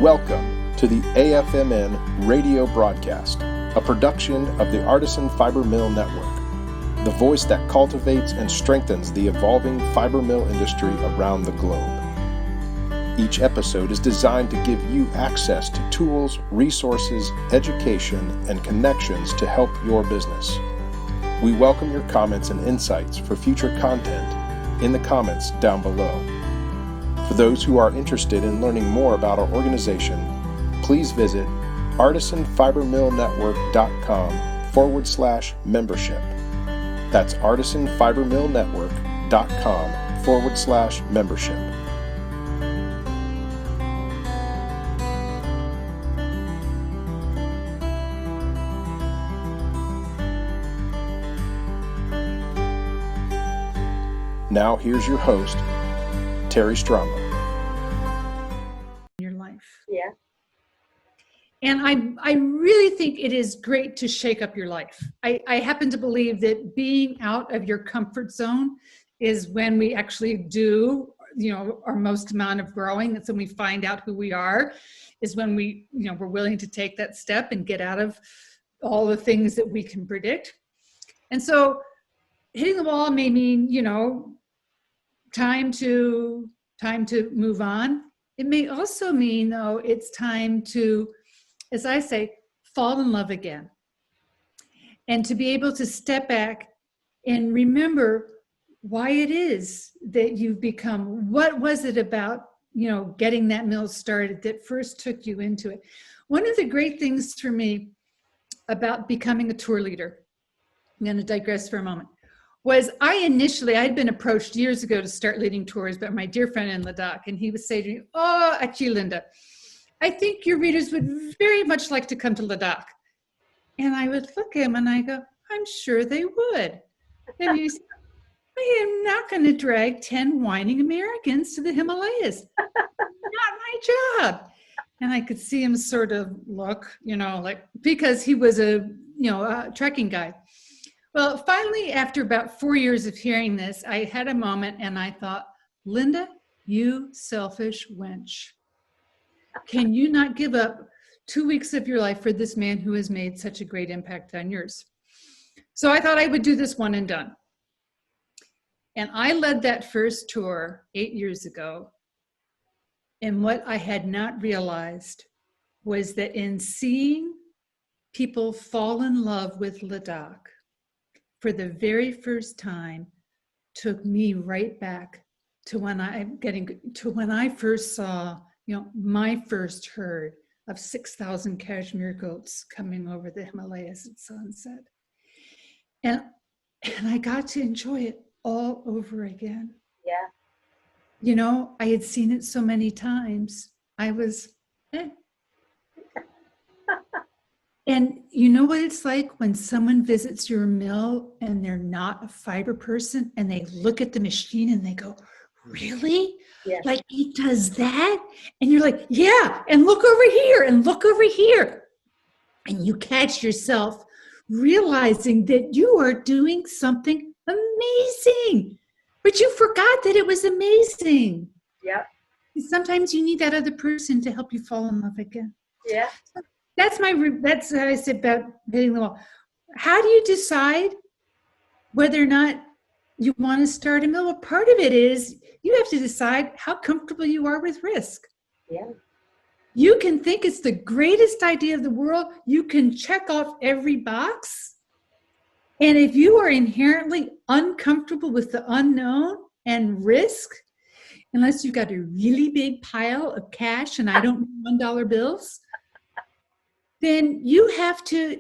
Welcome to the AFMN radio broadcast, a production of the Artisan Fiber Mill Network, the voice that cultivates and strengthens the evolving fiber mill industry around the globe. Each episode is designed to give you access to tools, resources, education, and connections to help your business. We welcome your comments and insights for future content in the comments down below. For those who are interested in learning more about our organization, please visit artisanfibermillnetwork.com/membership. That's artisanfibermillnetwork.com/membership. Now here's your host, Terry Strama. Your life. Yeah. And I really think it is great to shake up your life. I happen to believe that being out of your comfort zone is when we actually do, our most amount of growing. It's when we find out who we are, is when we're willing to take that step and get out of all the things that we can predict. And so hitting the wall may mean, time to move on. It may also mean, though, it's time to, as I say, fall in love again. And to be able to step back and remember why it is that you've become, what was it about, getting that mill started that first took you into it. One of the great things for me about becoming a tour leader, I'm going to digress for a moment, was I'd been approached years ago to start leading tours by my dear friend in Ladakh, and he would say to me, "Oh, actually, Linda, I think your readers would very much like to come to Ladakh." And I would look at him and I go, "I'm sure they would." And he said, "I am not going to drag 10 whining Americans to the Himalayas. Not my job." And I could see him sort of look, because he was a trekking guide. Well, finally, after about 4 years of hearing this, I had a moment and I thought, "Linda, you selfish wench. Can you not give up 2 weeks of your life for this man who has made such a great impact on yours?" So I thought I would do this one and done. And I led that first tour 8 years ago. And what I had not realized was that in seeing people fall in love with Ladakh for the very first time took me right back to when I first saw, my first herd of 6,000 Kashmir goats coming over the Himalayas at sunset. And I got to enjoy it all over again. Yeah. I had seen it so many times. I was, And you know what it's like when someone visits your mill and they're not a fiber person and they look at the machine and they go, "Really? Yeah. Like it does that?" And you're like, "Yeah, and look over here and look over here." And you catch yourself realizing that you are doing something amazing, but you forgot that it was amazing. Yeah. Sometimes you need that other person to help you fall in love again. Yeah. That's how I said about hitting the wall. How do you decide whether or not you want to start a mill? Well, part of it is you have to decide how comfortable you are with risk. Yeah. You can think it's the greatest idea of the world. You can check off every box. And if you are inherently uncomfortable with the unknown and risk, unless you've got a really big pile of cash, and I don't mean $1 bills, then you have to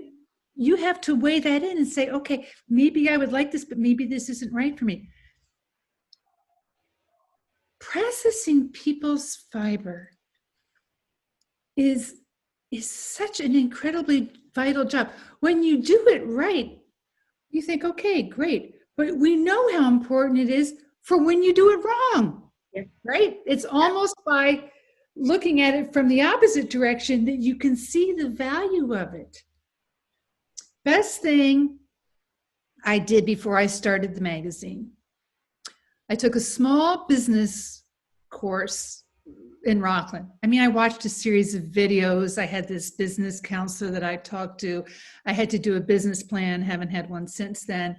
weigh that in and say, "Okay, maybe I would like this, but maybe this isn't right for me." Processing people's fiber is such an incredibly vital job. When you do it right, you think, "Okay, great." But we know how important it is for when you do it wrong, Yeah. right? It's almost by looking at it from the opposite direction that you can see the value of it. Best thing I did before I started the magazine, I took a small business course in Rockland. I mean, I watched a series of videos. I had this business counselor that I talked to. I had to do a business plan, haven't had one since then.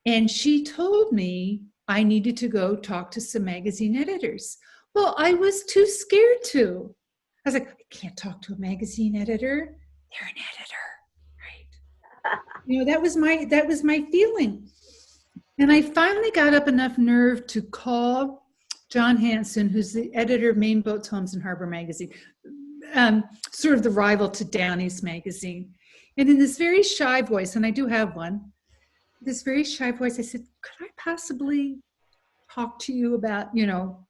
And she told me I needed to go talk to some magazine editors. Well, I was too scared to. I was like, I can't talk to a magazine editor. They're an editor, right? You know, that was my feeling. And I finally got up enough nerve to call John Hansen, who's the editor of Main Boats, Homes and Harbor magazine, sort of the rival to Downey's magazine. And in this very shy voice, and I do have one, this very shy voice, I said, could I possibly talk to you about, you know,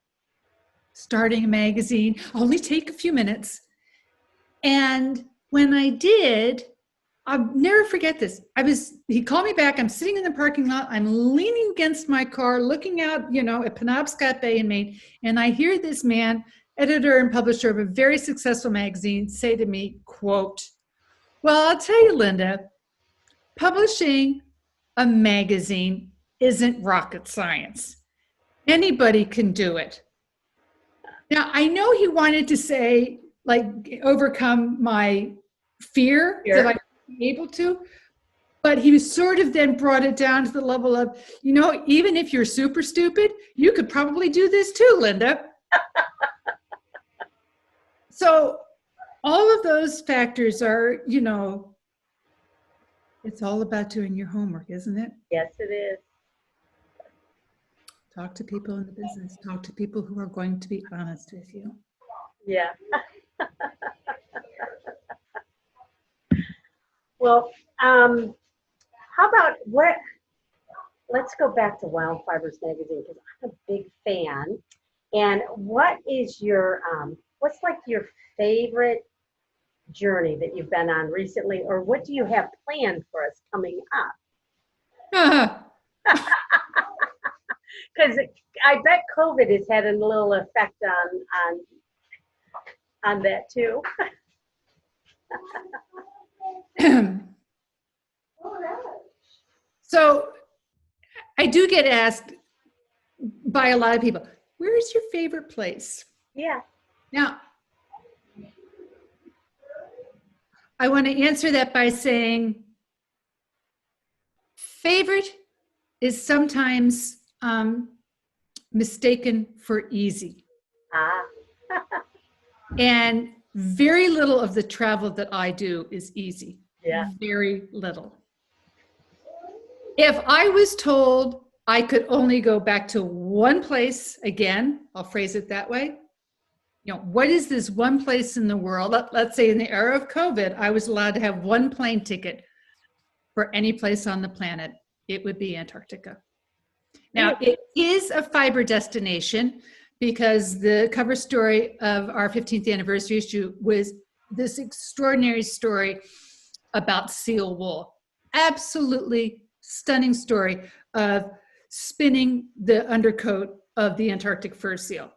starting a magazine? I'll only take a few minutes. And when I did, I'll never forget this. He called me back. I'm sitting in the parking lot. I'm leaning against my car, looking out, you know, at Penobscot Bay in Maine. And I hear this man, editor and publisher of a very successful magazine, say to me, quote, well, I'll tell you, Linda, publishing a magazine isn't rocket science. Anybody can do it. Now, I know he wanted to say, like, overcome my fear that I be able to, but he sort of then brought it down to the level of, you know, even if you're super stupid, you could probably do this too, Linda. So all of those factors are, you know, it's all about doing your homework, isn't it? Yes, it is. Talk to people in the business. Talk to people who are going to be honest with you. Yeah. Well, how about let's go back to Wild Fibers magazine, because I'm a big fan. And what is your, what's like your favorite journey that you've been on recently, or what do you have planned for us coming up? Because I bet COVID has had a little effect on that too. So I do get asked by a lot of people, where is your favorite place? Yeah. Now, I want to answer that by saying favorite is sometimes mistaken for easy. And very little of the travel that I do is easy. Yeah. Very little. If I was told I could only go back to one place again, I'll phrase it that way. You know, what is this one place in the world? Let's say in the era of COVID, I was allowed to have one plane ticket for any place on the planet. It would be Antarctica. Now, it is a fiber destination because the cover story of our 15th anniversary issue was this extraordinary story about seal wool. Absolutely stunning story of spinning the undercoat of the Antarctic fur seal.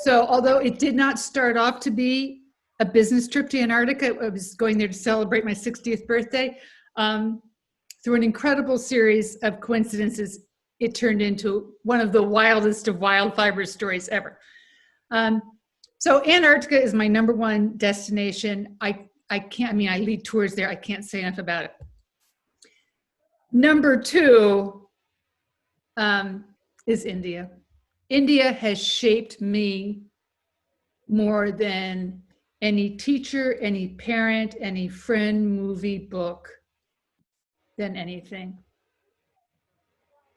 So although it did not start off to be a business trip to Antarctica, I was going there to celebrate my 60th birthday. Through an incredible series of coincidences, it turned into one of the wildest of wild fiber stories ever. So Antarctica is my number one destination. I lead tours there. I can't say enough about it. Number two is India. India has shaped me more than any teacher, any parent, any friend, movie, book, than anything.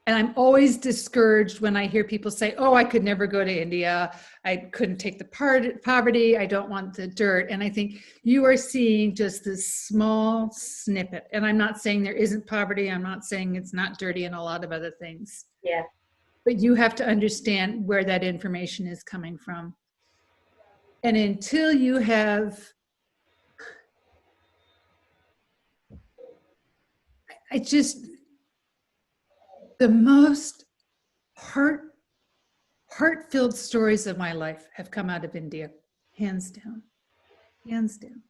And I'm always discouraged when I hear people say, oh, I could never go to India. I couldn't take the poverty. I don't want the dirt. And I think you are seeing just this small snippet. And I'm not saying there isn't poverty. I'm not saying it's not dirty and a lot of other things. Yeah. But you have to understand where that information is coming from. And until you have, the most heart-filled stories of my life have come out of India, hands down, hands down.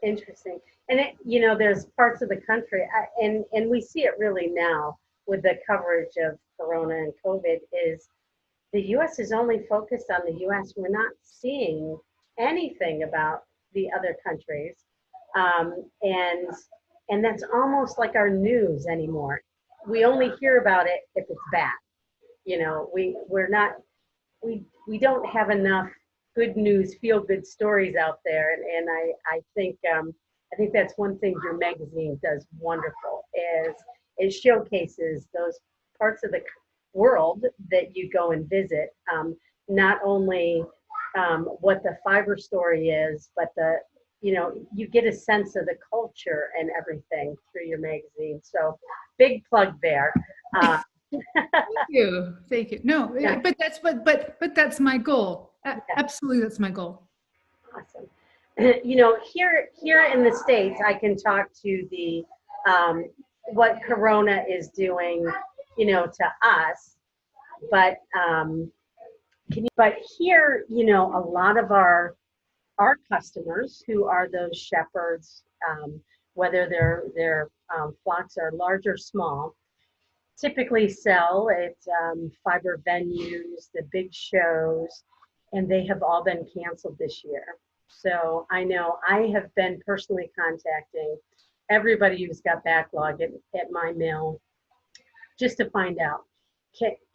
Interesting. And there's parts of the country, and we see it really now with the coverage of Corona and COVID, is the U.S. is only focused on the U.S. We're not seeing anything about the other countries, and that's almost like our news anymore. We only hear about it if it's bad. You know, we're not we don't have enough good news, feel good stories out there, and I think that's one thing your magazine does wonderful is it showcases those parts of the world that you go and visit. Not only what the fiber story is, but you get a sense of the culture and everything through your magazine. So big plug there. Thank you. No, Yeah. but that's my goal. Yeah. Absolutely, that's my goal. Awesome. Here in the States, I can talk to the what Corona is doing, to us. But but here, a lot of our customers who are those shepherds, whether their flocks are large or small, typically sell at fiber venues, the big shows, and they have all been canceled this year. So I know I have been personally contacting everybody who's got backlog at my mill just to find out,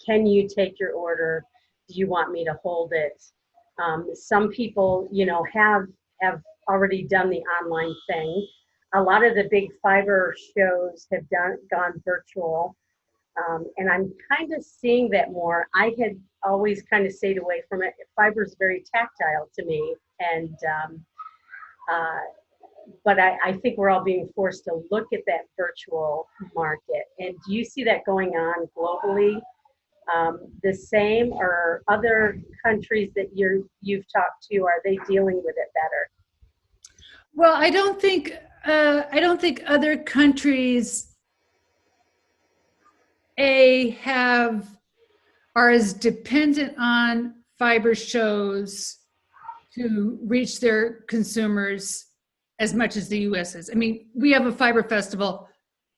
can you take your order? Do you want me to hold it? Some people, have already done the online thing. A lot of the big fiber shows have gone virtual. And I'm kind of seeing that more. I had always kind of stayed away from it. Fiber is very tactile to me, and but I think we're all being forced to look at that virtual market. And do you see that going on globally? The same, or other countries that you've talked to, are they dealing with it better? Well, I don't think other countries are as dependent on fiber shows to reach their consumers as much as the U.S. is. I mean, we have a fiber festival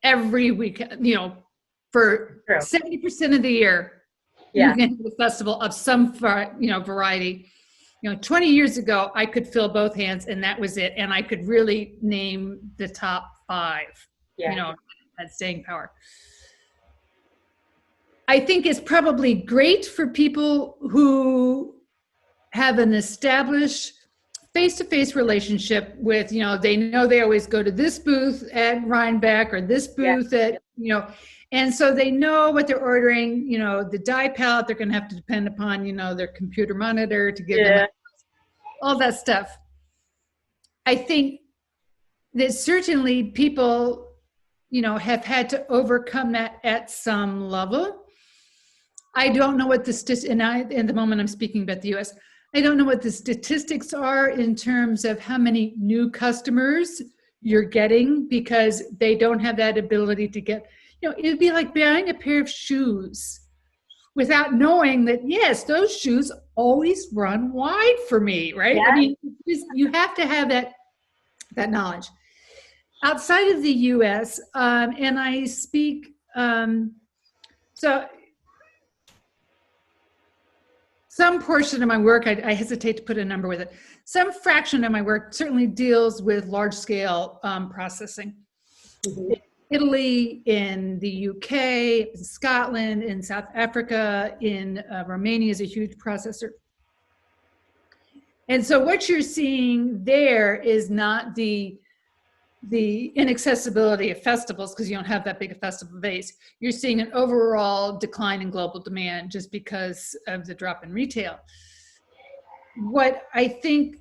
every week, for 70% of the year. Yeah. You can have a festival of some variety. 20 years ago, I could fill both hands and that was it. And I could really name the top 5, at staying power. I think it's probably great for people who have an established face-to-face relationship with, they know they always go to this booth at Rhinebeck or this booth at, and so they know what they're ordering, the dye palette, they're going to have to depend upon, their computer monitor to give them all that stuff. I think that certainly people, have had to overcome that at some level. I don't know what in the moment I'm speaking about the US, I don't know what the statistics are in terms of how many new customers you're getting, because they don't have that ability to get, it'd be like buying a pair of shoes without knowing that, yes, those shoes always run wide for me, right? Yeah. I mean, you have to have that knowledge. Outside of the US, and I speak, so some portion of my work, I hesitate to put a number with it, some fraction of my work certainly deals with large scale processing. Mm-hmm. Italy, in the UK, in Scotland, in South Africa, in Romania is a huge processor. And so what you're seeing there is not the inaccessibility of festivals, because you don't have that big a festival base. You're seeing an overall decline in global demand just because of the drop in retail. What I think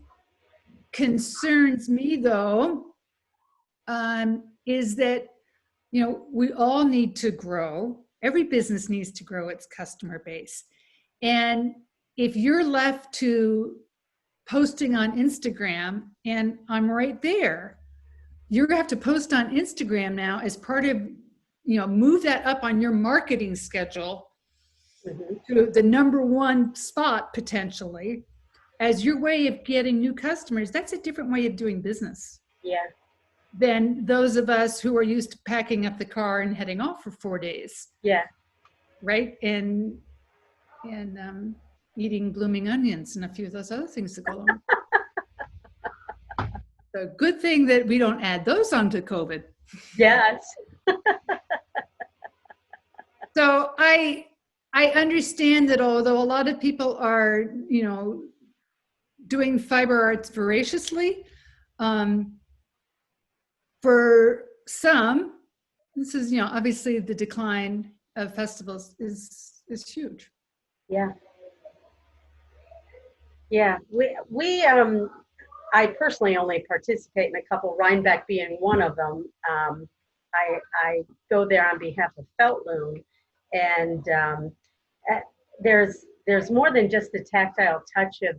concerns me, though, is that we all need to grow. Every business needs to grow its customer base. And if you're left to posting on Instagram, and I'm right there, you're gonna have to post on Instagram now as part of, move that up on your marketing schedule to the #1 spot potentially as your way of getting new customers. That's a different way of doing business. Yeah. Than those of us who are used to packing up the car and heading off for 4 days. Yeah. Right. And eating blooming onions and a few of those other things that go along. So good thing that we don't add those onto COVID. Yes. So I understand that although a lot of people are, doing fiber arts voraciously, for some, this is, obviously the decline of festivals is huge. Yeah. Yeah. I personally only participate in a couple, Rhinebeck being one of them. I go there on behalf of Feltloom, and there's more than just the tactile touch of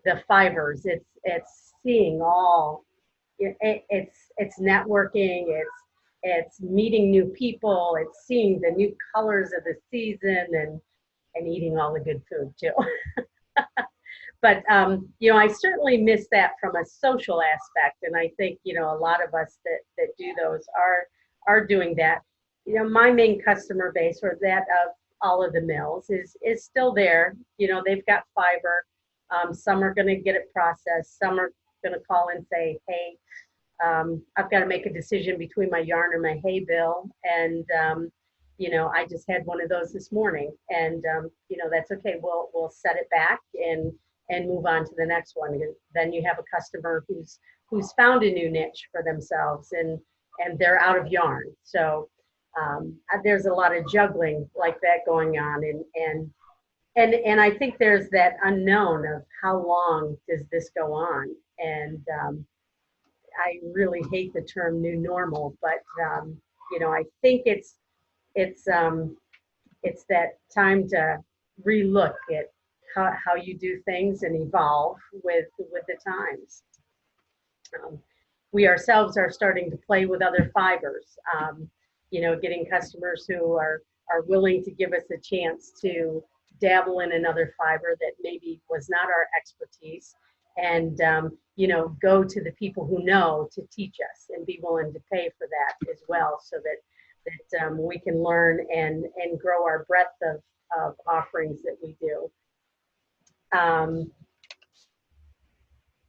the fibers. It's seeing all. It's networking. It's meeting new people. It's seeing the new colors of the season and eating all the good food too. But, I certainly miss that from a social aspect. And I think, a lot of us that do those are doing that. My main customer base, or that of all of the mills, is still there. They've got fiber. Some are going to get it processed. Some are going to call and say, hey, I've got to make a decision between my yarn or my hay bill. And, I just had one of those this morning, and, that's okay. We'll set it back and move on to the next one. Then you have a customer who's found a new niche for themselves, and they're out of yarn. So there's a lot of juggling like that going on, and I think there's that unknown of how long does this go on. And I really hate the term new normal, but I think it's that time to relook at how you do things and evolve with the times. We ourselves are starting to play with other fibers, getting customers who are willing to give us a chance to dabble in another fiber that maybe was not our expertise, and go to the people who know to teach us and be willing to pay for that as well, so that we can learn and grow our breadth of offerings that we do.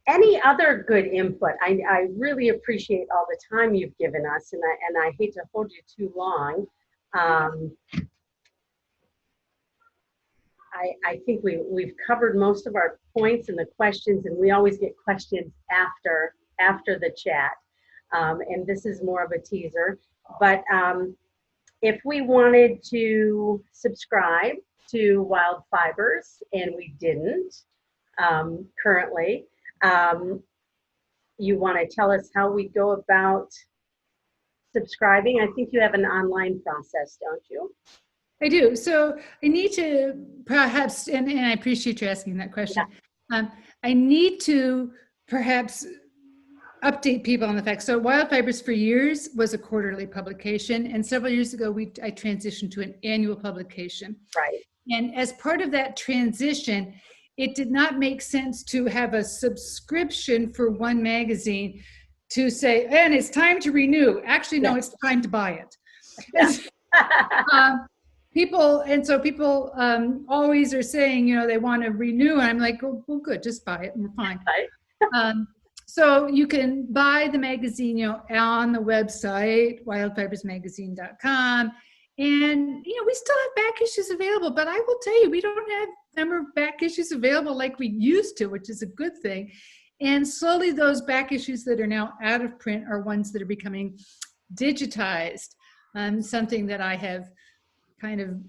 Any other good input? I really appreciate all the time you've given us, and I hate to hold you too long. I think we've covered most of our points and the questions, and we always get questions after the chat. And this is more of a teaser, but if we wanted to subscribe to Wild Fibers, and we didn't currently, you want to tell us how we go about subscribing? I think you have an online process, don't you? I do. So I need to perhaps, and I appreciate you asking that question. Yeah. I need to perhaps update people on the fact. So Wild Fibers for years was a quarterly publication, and several years ago I transitioned to an annual publication. Right. And as part of that transition, it did not make sense to have a subscription for one magazine to say, and it's time to renew. Actually, no, it's time to buy it. Yeah. People always are saying, they want to renew. And I'm like, well, good, just buy it and we're fine. Right. So you can buy the magazine, on the website, wildfibersmagazine.com. And, we still have back issues available, but I will tell you, we don't have a number of back issues available like we used to, which is a good thing. And slowly those back issues that are now out of print are ones that are becoming digitized. Something that I have kind of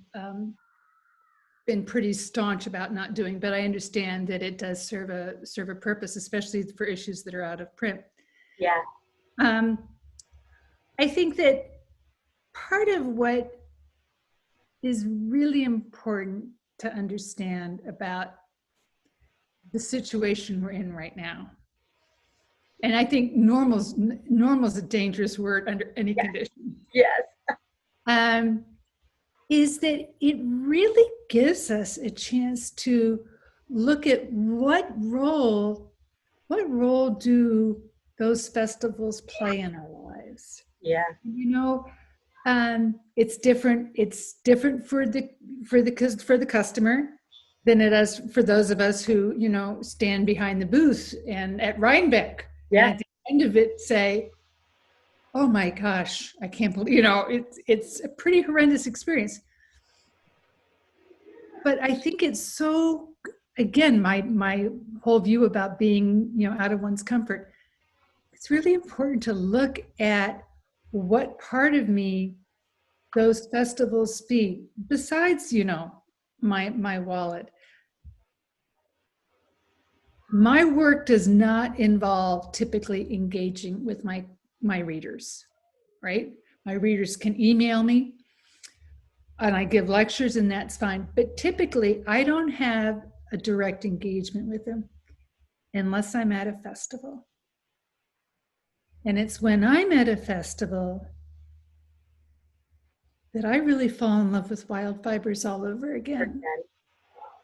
been pretty staunch about not doing, but I understand that it does serve a purpose, especially for issues that are out of print. Yeah. I think that part of what is really important to understand about the situation we're in right now, and I think normal's a dangerous word under any condition. Yes. Is that it really gives us a chance to look at what role do those festivals play in our lives? Yeah. It's different. It's different for the customer than it is for those of us who, stand behind the booth and at Rhinebeck. Yeah. And at the end of it say, oh my gosh, I can't believe, it's a pretty horrendous experience. But I think it's so, again, my whole view about being, out of one's comfort. It's really important to look at what part of me those festivals speak, besides, my wallet. My work does not involve typically engaging with my readers, right? My readers can email me and I give lectures and that's fine. But typically I don't have a direct engagement with them unless I'm at a festival. And it's when I'm at a festival that I really fall in love with wild fibers all over again.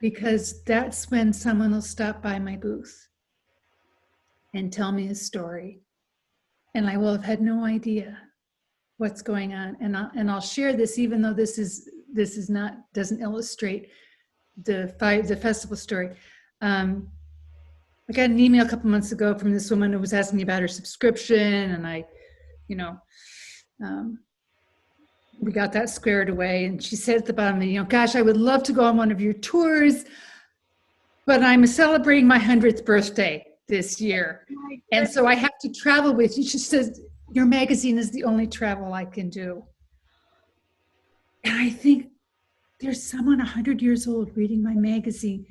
Because that's when someone will stop by my booth and tell me a story. And I will have had no idea what's going on. And I'll share this, even though this is not, doesn't illustrate the festival story. I got an email a couple months ago from this woman who was asking me about her subscription, and I, we got that squared away. And she said at the bottom, gosh, I would love to go on one of your tours, but I'm celebrating my 100th birthday this year. And so I have to travel with you. She says, your magazine is the only travel I can do. And I think there's someone 100 years old reading my magazine,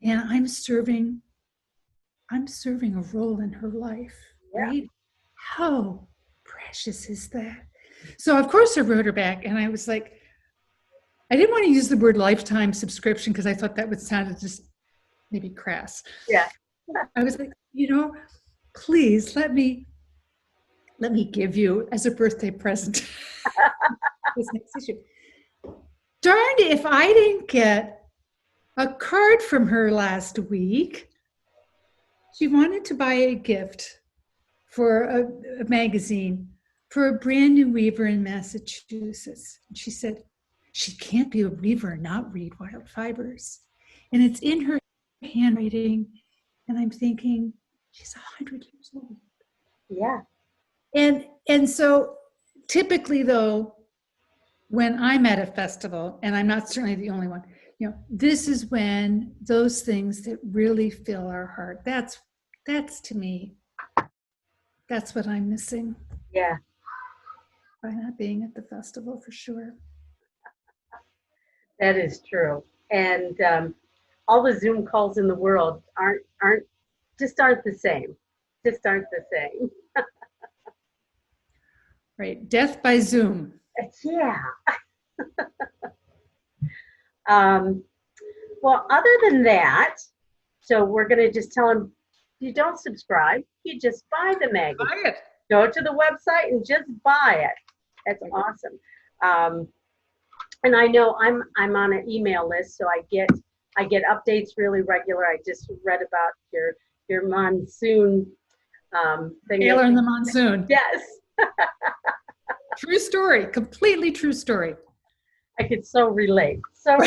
and I'm serving a role in her life, right? How precious is that? So of course I wrote her back, and I was like, I didn't want to use the word lifetime subscription because I thought that would sound just maybe crass. Yeah. I was like, please let me give you as a birthday present this next issue. Darned if I didn't get a card from her last week. She wanted to buy a gift for a magazine for a brand new weaver in Massachusetts. And she said, she can't be a weaver and not read wild fibers. And it's in her handwriting. And I'm thinking, she's 100 years old. Yeah. And so typically though, when I'm at a festival, and I'm not certainly the only one, this is when those things that really fill our heart, that's to me, that's what I'm missing. Yeah. By not being at the festival, for sure. That is true. And all the Zoom calls in the world aren't the same. Just aren't the same. Right. Death by Zoom. Yeah. Well, other than that, so we're going to just tell them, you don't subscribe, you just buy the magazine. Buy it. Go to the website and just buy it. That's awesome. And I know I'm on an email list, so I get updates really regular. I just read about your monsoon thing. Taylor and the monsoon. Yes. True story. Completely true story. I could so relate to,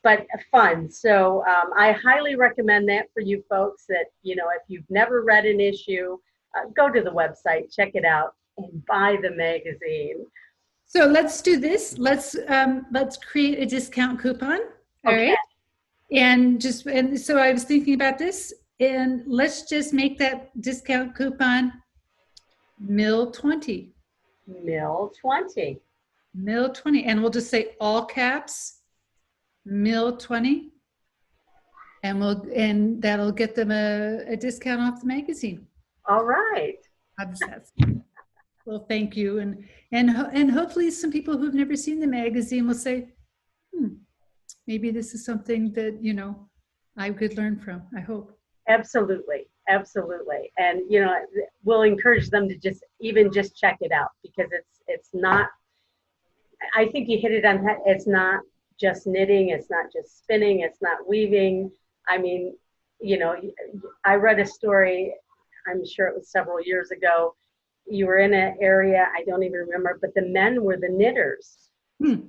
but fun. So I highly recommend that for you folks that, if you've never read an issue, go to the website, check it out, and buy the magazine. So let's do this. Let's create a discount coupon. All right. And so I was thinking about this, and let's just make that discount coupon MIL20. MIL20. MIL20. And we'll just say all caps MIL20. And that'll get them a discount off the magazine. All right. Well, thank you. And hopefully some people who've never seen the magazine will say, maybe this is something that, I could learn from, I hope. Absolutely. Absolutely. And, we'll encourage them to just check it out, because it's not, I think you hit it on that. It's not just knitting. It's not just spinning. It's not weaving. I mean, I read a story I'm sure it was several years ago. You were in an area, I don't even remember, but the men were the knitters.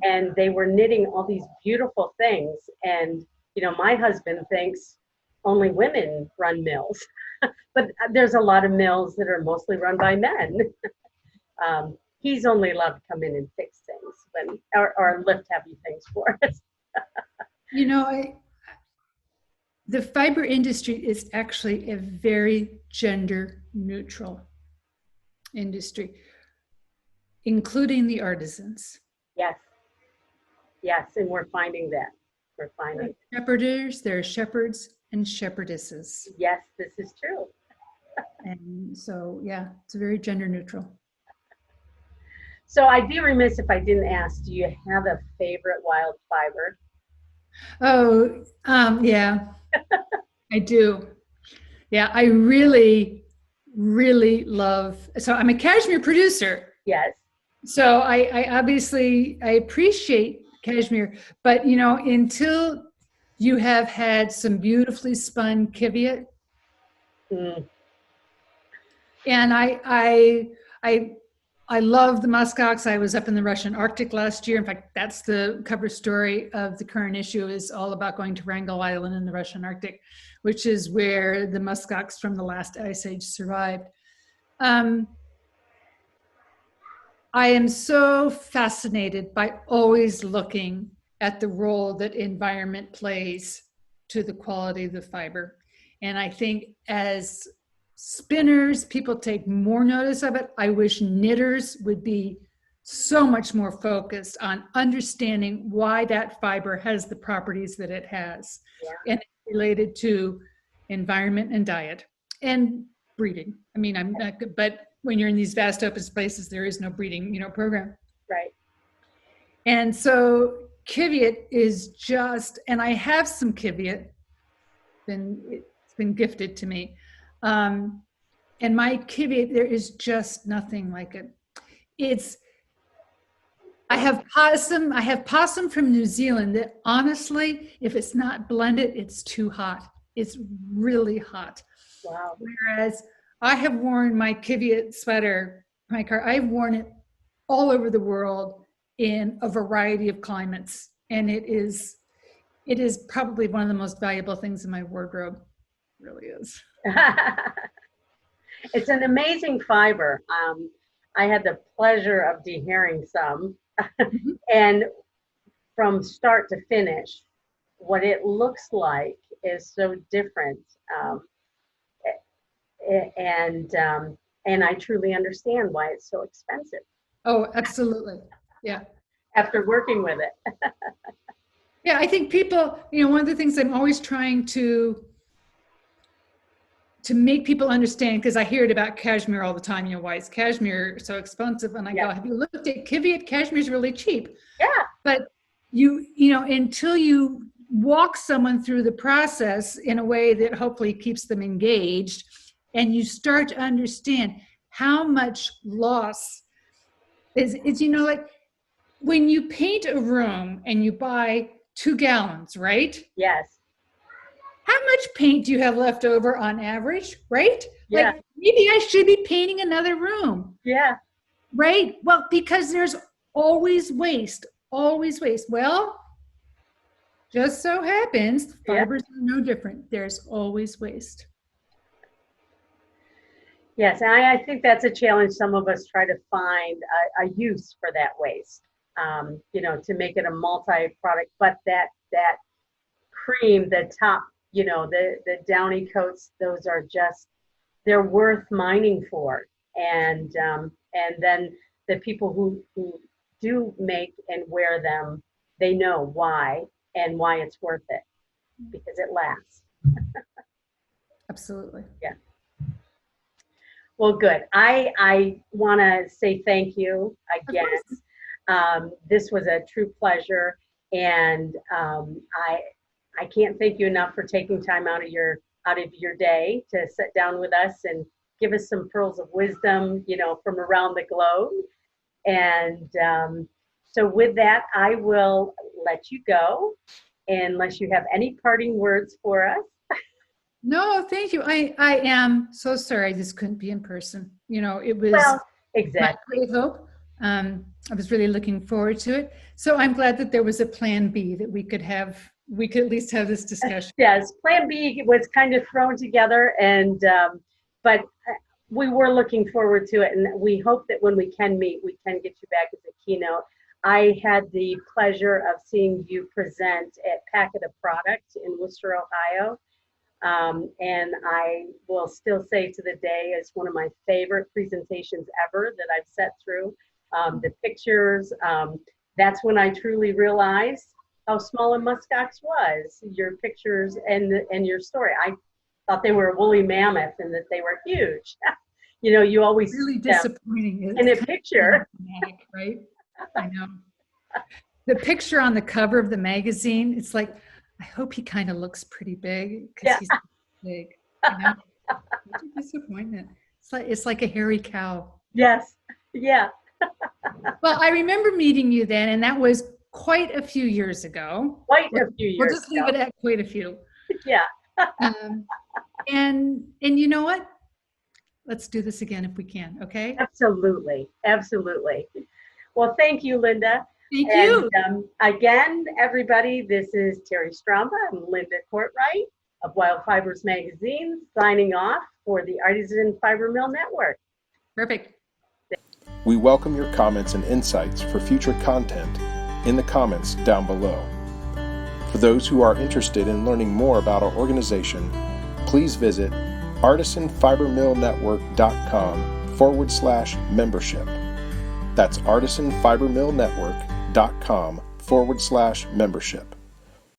And they were knitting all these beautiful things. And, you know, my husband thinks only women run mills, but there's a lot of mills that are mostly run by men. He's only allowed to come in and fix things or lift heavy things for us. You know, the fiber industry is actually a very gender neutral industry, including the artisans. Yes, and we're finding that. We're finding shepherders, there are shepherds and shepherdesses. Yes, this is true. And so, yeah, it's very gender neutral. So I'd be remiss if I didn't ask, do you have a favorite wild fiber? Oh, yeah, I do. Yeah, I really, really love, so I'm a cashmere producer. Yes. So I obviously, I appreciate cashmere, but you know, until you have had some beautifully spun kiviot, and I love the muskox. I was up in the Russian Arctic last year. In fact, that's the cover story of the current issue, is all about going to Wrangel Island in the Russian Arctic, which is where the muskox from the last ice age survived. I am so fascinated by always looking at the role that environment plays to the quality of the fiber. And I think as spinners, people take more notice of it. I wish knitters would be so much more focused on understanding why that fiber has the properties that it has. Yeah. And it's related to environment and diet and breeding. I mean, I'm not good, but when you're in these vast open spaces, there is no breeding, you know, program. Right. And so kiviot is just, and I have some kiviot, it's been gifted to me. And my kiviot, there is just nothing like it. I have possum from New Zealand that honestly, if it's not blended, it's too hot. It's really hot. Wow. Whereas I have worn my kiviot sweater, I've worn it all over the world in a variety of climates. And it is probably one of the most valuable things in my wardrobe. It really is. It's an amazing fiber. I had the pleasure of dehairing some, and from start to finish, what it looks like is so different. And I truly understand why it's so expensive. Oh, absolutely. Yeah. After working with it. Yeah, I think people, you know, one of the things I'm always trying to make people understand, because I hear it about cashmere all the time, you know, why is cashmere so expensive? And I go, have you looked at kiviot? Cashmere is really cheap. Yeah. But you know, until you walk someone through the process in a way that hopefully keeps them engaged, and you start to understand how much loss is, you know, like when you paint a room and you buy 2 gallons, right? Yes. How much paint do you have left over on average, right? Yeah. Like maybe I should be painting another room. Yeah. Right? Well, because there's always waste, always waste. Well, just so happens fibers are no different. There's always waste. Yes, and I think that's a challenge. Some of us try to find a use for that waste, you know, to make it a multi-product. But that cream, the top, you know, the downy coats, those are just, they're worth mining for. And then the people who do make and wear them, they know why and why it's worth it, because it lasts. Absolutely. Yeah. Well, good. I want to say thank you again. This was a true pleasure, and I can't thank you enough for taking time out of your day to sit down with us and give us some pearls of wisdom, you know, from around the globe. And so with that, I will let you go, unless you have any parting words for us. No, thank you. I am so sorry I just couldn't be in person. It was Well, my exactly. great hope. I was really looking forward to it. So I'm glad that there was a plan B that we could at least have this discussion. Yes, Plan B was kind of thrown together, and but we were looking forward to it, and we hope that when we can meet, we can get you back as a keynote. I had the pleasure of seeing you present at Packet of Product in Worcester, Ohio. And I will still say to the day it's one of my favorite presentations ever that I've sat through. The pictures, that's when I truly realized how small a muskox was. Your pictures and your story. I thought they were a woolly mammoth and that they were huge. You always Really see them disappointing. in a It's kind picture. of dramatic, right? I know. The picture on the cover of the magazine, it's like, I hope he kind of looks pretty big because Yeah. he's big. Such a disappointment. It's like a hairy cow. Yes. Yeah. Well, I remember meeting you then, and that was quite a few years ago. Quite a few We'll years just leave ago. it at quite a few. Yeah. And you know what? Let's do this again if we can, okay? Absolutely. Absolutely. Well, thank you, Linda. Thank you. And again, everybody, this is Terry Stramba and Linda Cortright of Wild Fibers Magazine signing off for the Artisan Fiber Mill Network. Perfect. We welcome your comments and insights for future content in the comments down below. For those who are interested in learning more about our organization, please visit artisanfibermillnetwork.com/membership. That's artisanfibermillnetwork.com/membership.